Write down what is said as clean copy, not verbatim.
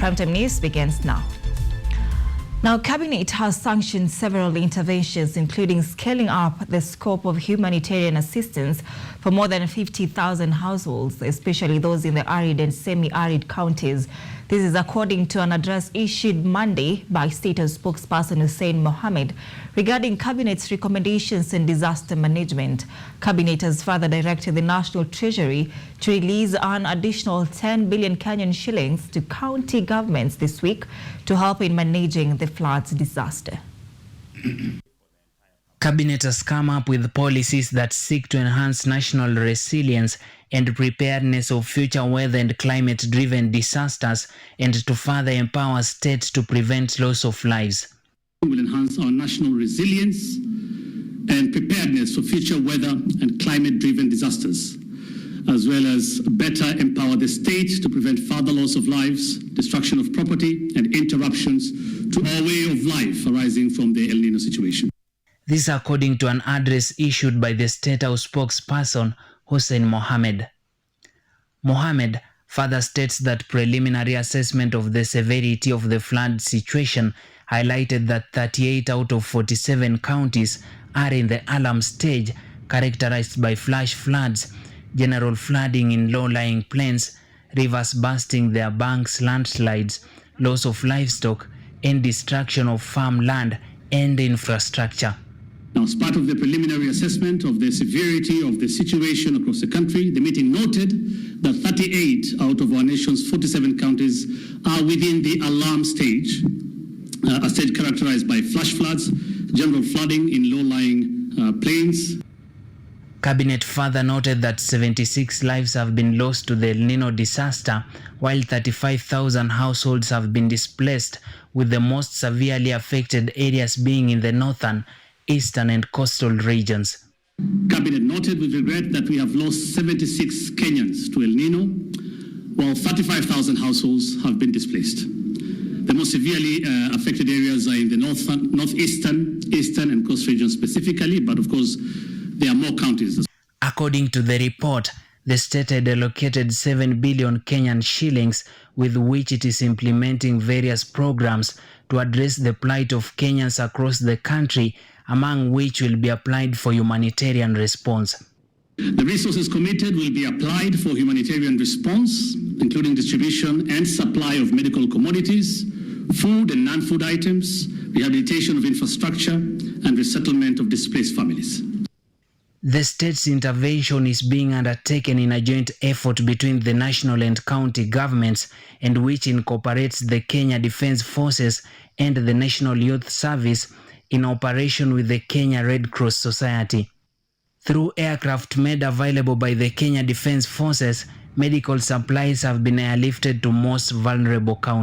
Primetime News begins now. Now, Cabinet has sanctioned several interventions, including scaling up the scope of humanitarian assistance for more than 50,000 households, especially those in the arid and semi-arid counties. This is according to an address issued Monday by State House spokesperson Hussein Mohammed regarding Cabinet's recommendations in disaster management. Cabinet has further directed the National Treasury to release an additional 10 billion Kenyan shillings to county governments this week to help in managing the floods disaster. Cabinet has come up with policies that seek to enhance national resilience and preparedness of future weather and climate-driven disasters, and to further empower states to prevent loss of lives. We will enhance our national resilience and preparedness for future weather and climate-driven disasters, as well as better empower the state to prevent further loss of lives, destruction of property, and interruptions to our way of life arising from the elnino situation. This according to an address issued by the State House spokesperson Hussein Mohammed. Mohammed further states that preliminary assessment of the severity of the flood situation highlighted that 38 out of 47 counties are in the alarm stage, characterized by flash floods, general flooding in low-lying plains, rivers bursting their banks, landslides, loss of livestock, and destruction of farmland and infrastructure. Now, as part of the preliminary assessment of the severity of the situation across the country, the meeting noted that 38 out of our nation's 47 counties are within the alarm stage, a stage characterized by flash floods, general flooding in low-lying plains. Cabinet further noted that 76 lives have been lost to the El Nino disaster, while 35,000 households have been displaced, with the most severely affected areas being in the northern, eastern and coastal regions. Cabinet noted with regret that we have lost 76 Kenyans to El Nino, while 35,000 households have been displaced. The most severely affected areas are in the northeastern, eastern and coast regions specifically, but of course there are more counties. According to the report, the state had allocated 7 billion Kenyan shillings, with which it is implementing various programs to address the plight of Kenyans across the country, among which will be applied for humanitarian response. The resources committed will be applied for humanitarian response, including distribution and supply of medical commodities, food and non-food items, rehabilitation of infrastructure, and resettlement of displaced families. The state's intervention is being undertaken in a joint effort between the national and county governments, and which incorporates the Kenya Defence Forces and the National Youth Service in operation with the Kenya Red Cross Society. Through aircraft made available by the Kenya Defence Forces, medical supplies have been airlifted to most vulnerable counties.